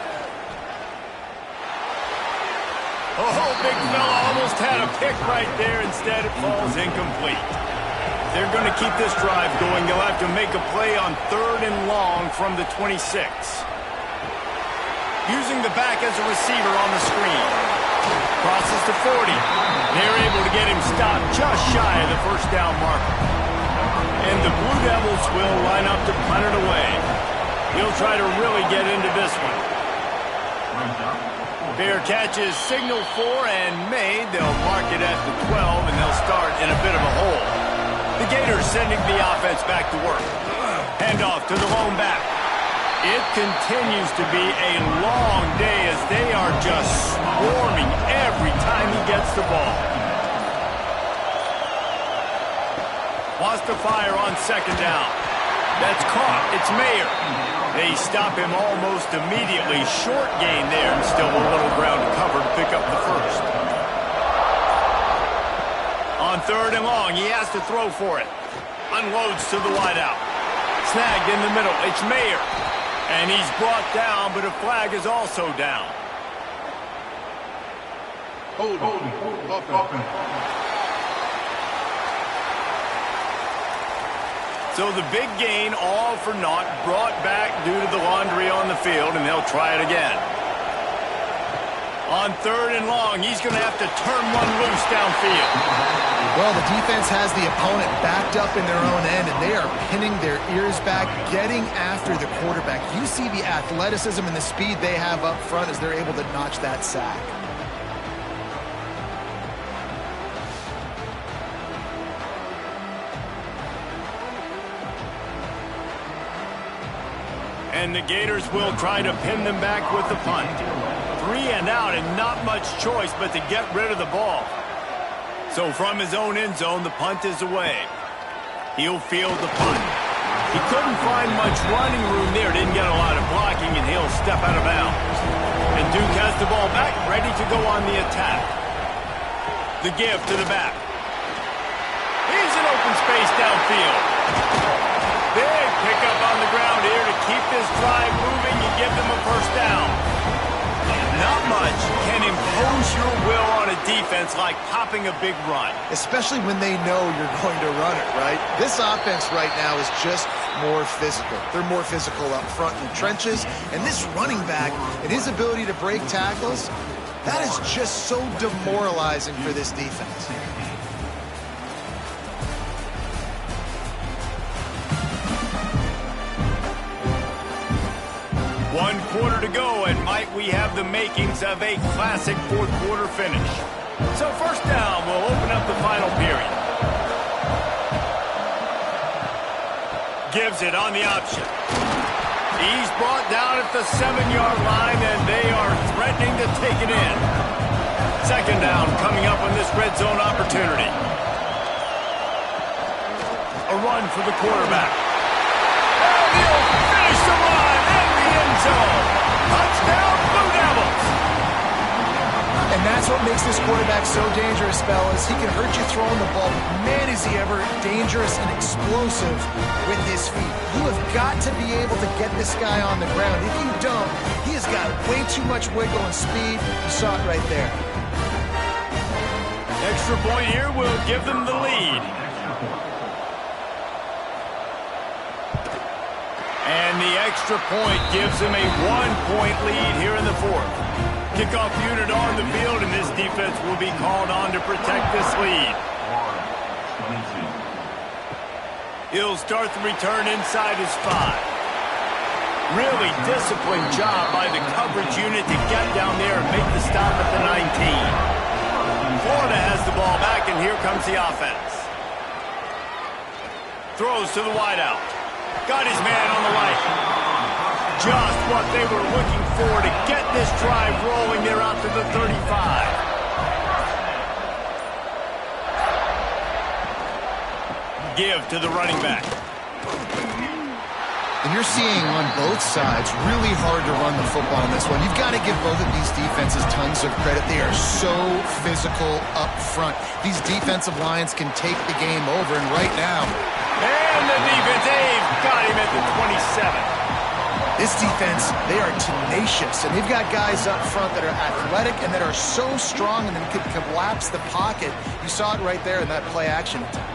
Oh, big fella almost had a pick right there. Instead, it falls incomplete. They're going to keep this drive going. They'll have to make a play on third and long from the 26. Using the back as a receiver on the screen. Crosses to 40. They're able to get him stopped just shy of the first down marker. And the Blue Devils will line up to punt it away. He'll try to really get into this one. Fair catch is signaled for and made. They'll mark it at the 12, and they'll start in a bit of a hole. The Gators sending the offense back to work. Handoff to the lone back. It continues to be a long day as they are just swarming every time he gets the ball. Wants to fire on second down. That's caught. It's Mayer. They stop him almost immediately. Short gain there and still a little ground to cover to pick up the first. On third and long, he has to throw for it. Unloads to the wideout. Snagged in the middle. It's Mayer. And he's brought down, but a flag is also down. Hold. So the big gain, all for naught, brought back due to the laundry on the field, and they'll try it again. On third and long, he's going to have to turn one loose downfield. Well, the defense has the opponent backed up in their own end, and they are pinning their ears back, getting after the quarterback. You see the athleticism and the speed they have up front as they're able to notch that sack. And the Gators will try to pin them back with the punt. 3 3 and out and not much choice but to get rid of the ball. So from his own end zone, the punt is away. He'll field the punt. He couldn't find much running room there, didn't get a lot of blocking, and he'll step out of bounds. And Duke has the ball back, ready to go on the attack. The give to the back. Here's an open space downfield. Big pickup on the ground here to keep this drive moving and give them a first down. Not much can impose your will on a defense like popping a big run. Especially when they know you're going to run it, right? This offense right now is just more physical. They're more physical up front in the trenches. And this running back and his ability to break tackles, that is just so demoralizing for this defense. One quarter to go, and might we have the makings of a classic fourth quarter finish. So first down, we'll open up the final period. Gives it on the option. He's brought down at the 7-yard line, and they are threatening to take it in. Second down coming up on this red zone opportunity. A run for the quarterback. And he'll finish the run in the end zone. Touchdown, Blue Devils. And that's what makes this quarterback so dangerous, fellas. He can hurt you throwing the ball. Man, is he ever dangerous and explosive with his feet. You have got to be able to get this guy on the ground. If you don't, he has got way too much wiggle and speed. You saw it right there. Extra point here will give them the lead. And the extra point gives them a 1-point lead here in the fourth. Kickoff unit on the field, and this defense will be called on to protect this lead. He'll start the return inside his 5. Really disciplined job by the coverage unit to get down there and make the stop at the 19. Florida has the ball back, and here comes the offense. Throws to the wideout. Got his man on the right. Just what they were looking for to get this drive rolling there out to the 35. Give to the running back. And you're seeing on both sides really hard to run the football in this one. You've got to give both of these defenses tons of credit. They are so physical up front. These defensive lines can take the game over, and right now... And the defense, they've got him at the 27. This defense, they are tenacious, and they've got guys up front that are athletic and that are so strong and then could collapse the pocket. You saw it right there in that play action attempt.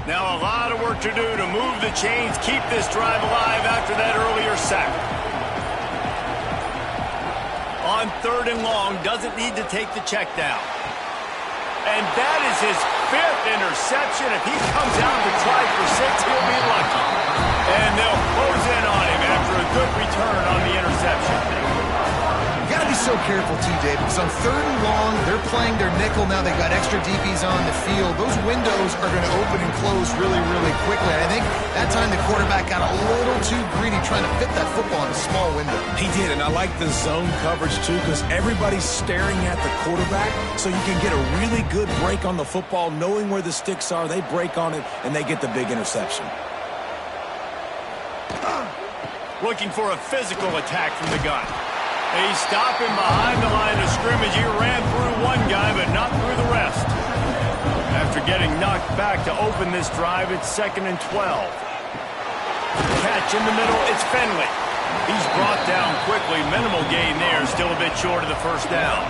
Now a lot of work to do to move the chains, keep this drive alive after that earlier sack. On 3rd and long, doesn't need to take the check down. And that is his 5th interception. If he comes out to try for 6, he'll be lucky. And they'll close in on him after a good return on the interception. You got to be so careful too, Dave, because on 3rd and long, they're playing their nickel now. They've got extra DBs on the field. Those windows are going to open and close really, really quickly. I think that time the quarterback got a little too greedy trying to fit that football in a small window. He did, and I like the zone coverage too, because everybody's staring at the quarterback, so you can get a really good break on the football, knowing where the sticks are. They break on it, and they get the big interception. Looking for a physical attack from the gun. They stop him behind the line of scrimmage. He ran through one guy, but not through the rest. After getting knocked back to open this drive, it's 2nd and 12. Catch in the middle, it's Finley. He's brought down quickly. Minimal gain there, still a bit short of the first down.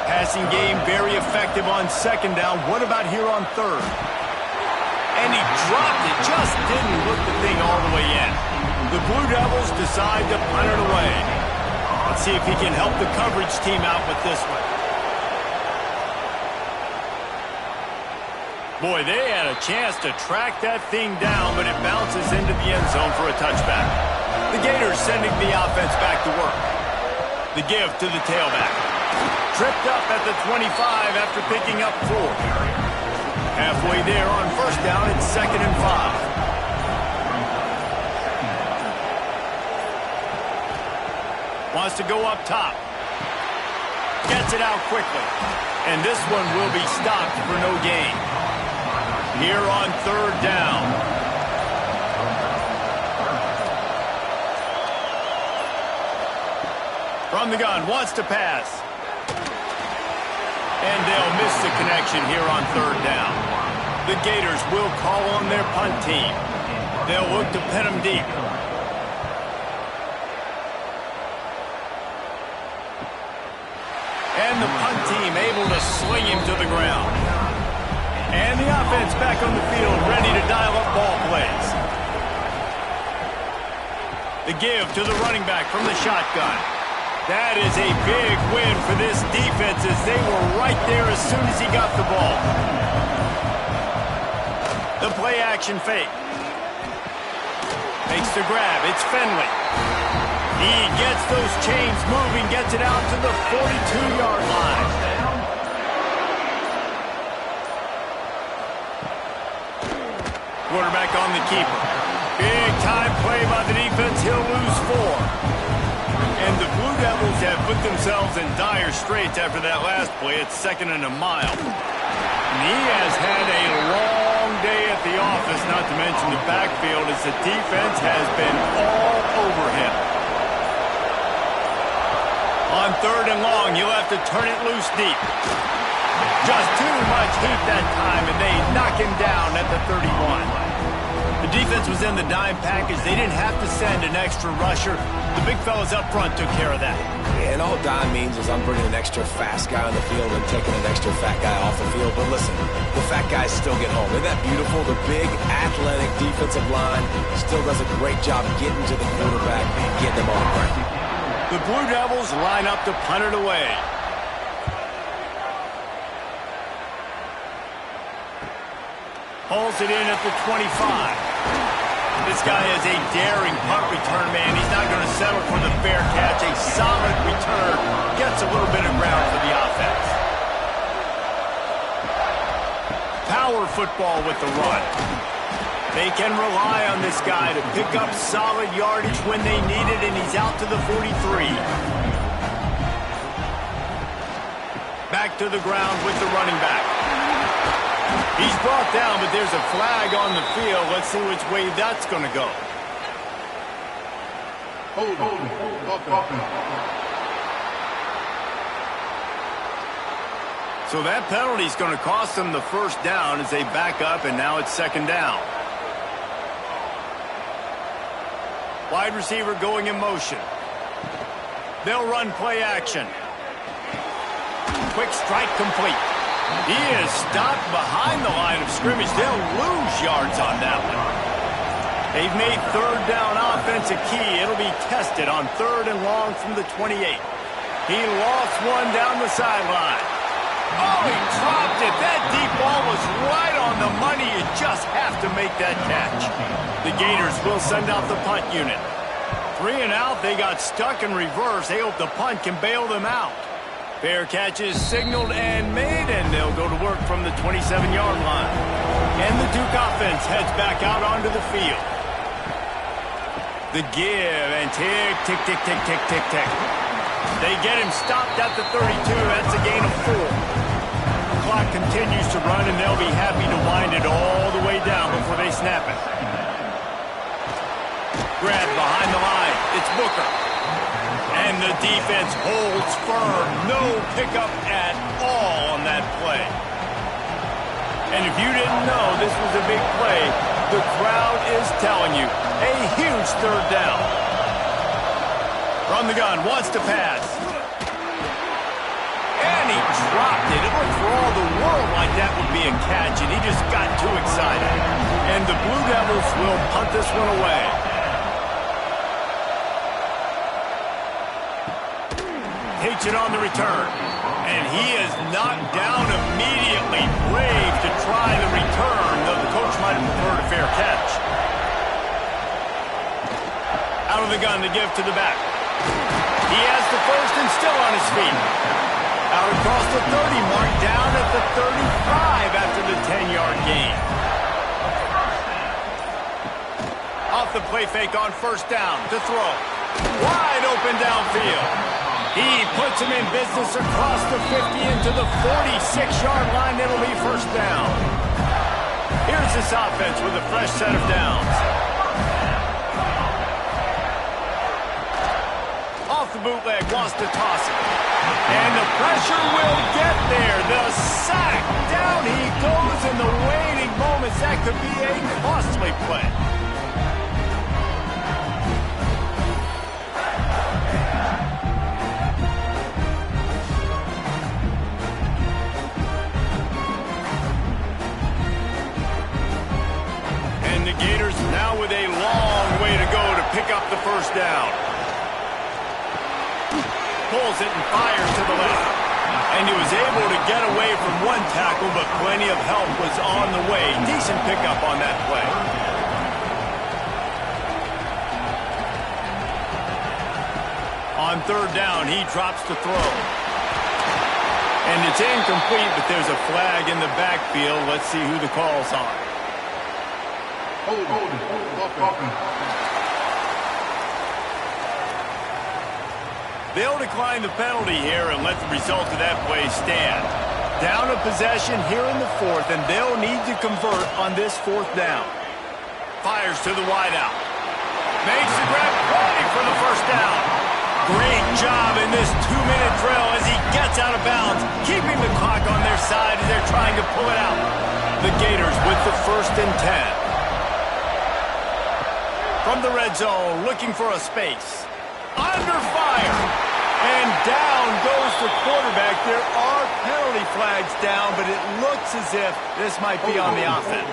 Passing game very effective on 2nd down. What about here on 3rd? And he dropped it, just didn't look the thing all the way in. The Blue Devils decide to punt it away. Let's see if he can help the coverage team out with this one. Boy, they had a chance to track that thing down, but it bounces into the end zone for a touchback. The Gators sending the offense back to work. The give to the tailback. Tripped up at the 25 after picking up 4. Halfway there on first down, it's 2nd and 5. Wants to go up top. Gets it out quickly. And this one will be stopped for no gain. Here on 3rd down. From the gun, wants to pass. And they'll miss the connection here on 3rd down. The Gators will call on their punt team. They'll look to pin them deep. And the punt team able to sling him to the ground. And the offense back on the field, ready to dial up ball plays. The give to the running back from the shotgun. That is a big win for this defense as they were right there as soon as he got the ball. The play action fake. Makes the grab. It's Finley. He gets those chains moving, gets it out to the 42-yard line. Quarterback on the keeper. Big time play by the defense. He'll lose 4. And the Blue Devils have put themselves in dire straits after that last play. It's 2nd and a mile. And he has had a long day at the office, not to mention the backfield, as the defense has been all over him. On 3rd and long, you'll have to turn it loose deep. Just too much heat that time, and they knock him down at the 31. The defense was in the dime package. They didn't have to send an extra rusher. The big fellas up front took care of that. Yeah, and all dime means is I'm bringing an extra fast guy on the field and taking an extra fat guy off the field. But listen, the fat guys still get home. Isn't that beautiful? The big, athletic defensive line still does a great job getting to the quarterback and getting them on the ground. The Blue Devils line up to punt it away. Hauls it in at the 25. This guy is a daring punt return man. He's not going to settle for the fair catch. A solid return. Gets a little bit of ground for the offense. Power football with the run. They can rely on this guy to pick up solid yardage when they need it, and he's out to the 43. Back to the ground with the running back. He's brought down, but there's a flag on the field. Let's see which way that's going to go. So that penalty is going to cost them the 1st down as they back up, and now it's 2nd down. Wide receiver going in motion. They'll run play action. Quick strike complete. He is stopped behind the line of scrimmage. They'll lose yards on that one. They've made 3rd down offense a key. It'll be tested on 3rd and long from the 28. He lost one down the sideline. Oh, he dropped it. That deep ball was right on the money. You just have to make that catch. The Gators will send out the punt unit. 3 and out. They got stuck in reverse. They hope the punt can bail them out. Fair catch is signaled and made, and they'll go to work from the 27-yard line. And the Duke offense heads back out onto the field. The give, and tick, tick, tick, tick, tick, tick, tick. They get him stopped at the 32. That's a gain of 4. The clock continues to run, and they'll be happy to wind it all the way down before they snap it. Grab behind the line. It's Booker. And the defense holds firm. No pickup at all on that play. And if you didn't know this was a big play, the crowd is telling you. A huge 3rd down. From the gun, wants to pass. And he dropped it. It looked for all the world like that would be a catch, and he just got too excited. And the Blue Devils will punt this one away. Takes it on the return. And he is knocked down immediately. Brave to try the return, though the coach might have preferred a fair catch. Out of the gun to give to the back. He has the 1st and still on his feet. Out across the 30 mark, down at the 35 after the 10-yard gain. Off the play fake on first down to throw. Wide open downfield. He puts him in business across the 50 into the 46-yard line. It'll be first down. Here's this offense with a fresh set of downs. Off the bootleg, wants to toss it. And the pressure will get there. The sack. Down he goes in the waiting moments. That could be a costly play. And the Gators now with a long way to go to pick up the first down. Pulls it and fires to the left. And he was able to get away from one tackle, but plenty of help was on the way. Decent pickup on that play. On third down, he drops to throw. And it's incomplete, but there's a flag in the backfield. Let's see who the call's on. They'll decline the penalty here and let the result of that play stand. Down a possession here in the fourth, and they'll need to convert on this fourth down. Fires to the wideout. Makes the grab, ready for the first down. Great job in this 2-minute drill as he gets out of bounds, keeping the clock on their side as they're trying to pull it out. The Gators with the 1st and 10. From the red zone, looking for a space. Under fire. And down goes the quarterback. There are penalty flags down, but it looks as if this might be on the offense.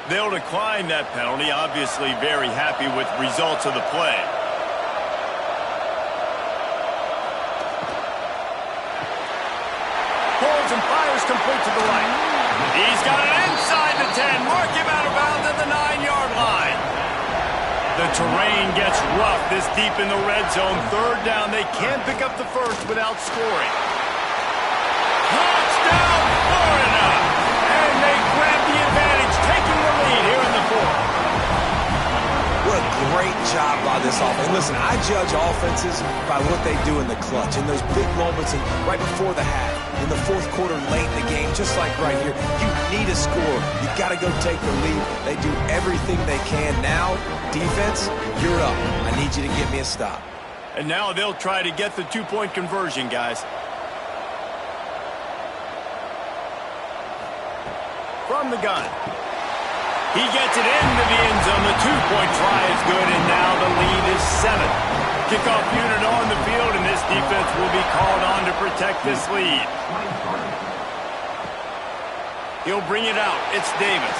They'll decline that penalty. Obviously very happy with results of the play. Pulls and fires complete to the right. He's got it inside the 10. Mark him out of bounds at the 9-yard line. The terrain gets rough this deep in the red zone. Third down. They can't pick up the first without scoring. Touchdown, Florida! And they grab the advantage, taking the lead here in the fourth. What a great job by this offense. Listen, I judge offenses by what they do in the clutch, in those big moments and right before the half, in the fourth quarter, late in the game, just like right here. You need a score. You got to go take the lead. They do everything they can. Now, defense, you're up. I need you to give me a stop. And now they'll try to get the two-point conversion, guys. From the gun. He gets it into the end zone. The two-point try is good, and now the lead is 7. Kickoff unit on the field, and this defense will be called on to protect this lead. He'll bring it out. It's Davis.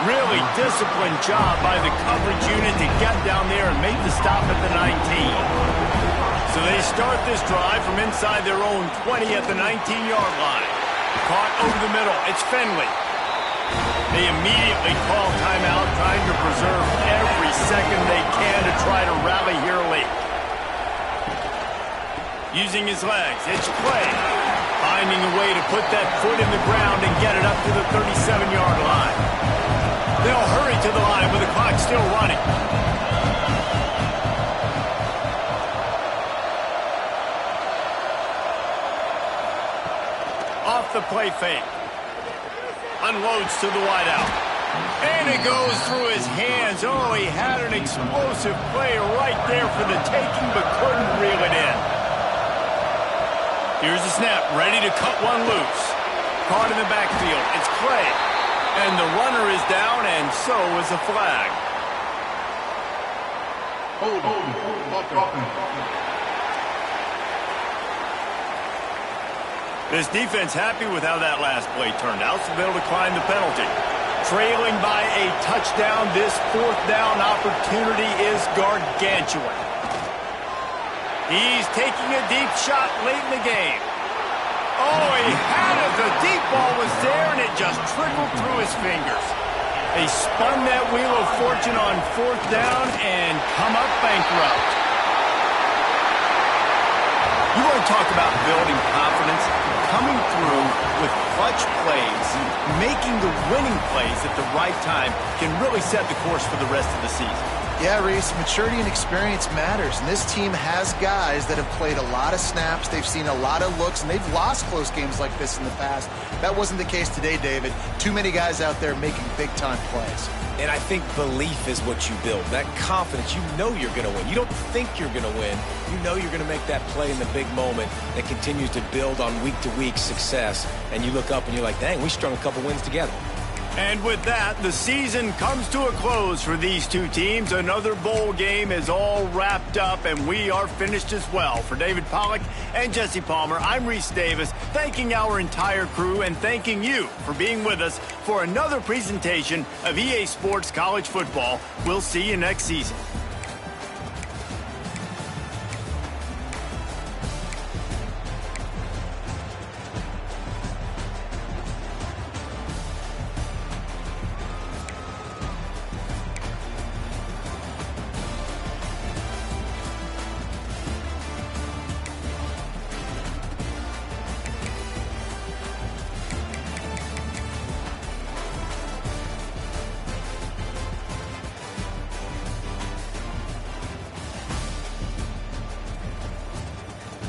Really disciplined job by the coverage unit to get down there and make the stop at the 19. So they start this drive from inside their own 20 at the 19-yard line. Caught over the middle. It's Finley. They immediately call timeout, trying to preserve every second they can to try to rally here late. Using his legs, it's Clay. Finding a way to put that foot in the ground and get it up to the 37-yard line. They'll hurry to the line with the clock still running. Off the play fake. Unloads to the wideout. And it goes through his hands. Oh, he had an explosive play right there for the taking, but couldn't reel it in. Here's the snap, ready to cut one loose. Caught in the backfield. It's Clay. And the runner is down, and so is the flag. This defense happy with how that last play turned out, so they'll decline the penalty. Trailing by a touchdown, this fourth down opportunity is gargantuan. He's taking a deep shot late in the game. Oh, he had it. The deep ball was there, and it just trickled through his fingers. They spun that wheel of fortune on 4th down and come up bankrupt. You want to talk about building confidence? Coming through with clutch plays, making the winning plays at the right time can really set the course for the rest of the season. Yeah, Reese, maturity and experience matters, and this team has guys that have played a lot of snaps, they've seen a lot of looks, and they've lost close games like this in the past. That wasn't the case today, David. Too many guys out there making big-time plays. And I think belief is what you build. That confidence, you know you're going to win. You don't think you're going to win. You know you're going to make that play in the big moment that continues to build on week-to-week success. And you look up and you're like, dang, we strung a couple wins together. And with that, the season comes to a close for these two teams. Another bowl game is all wrapped up, and we are finished as well. For David Pollack and Jesse Palmer, I'm Reese Davis, thanking our entire crew and thanking you for being with us for another presentation of EA Sports College Football. We'll see you next season.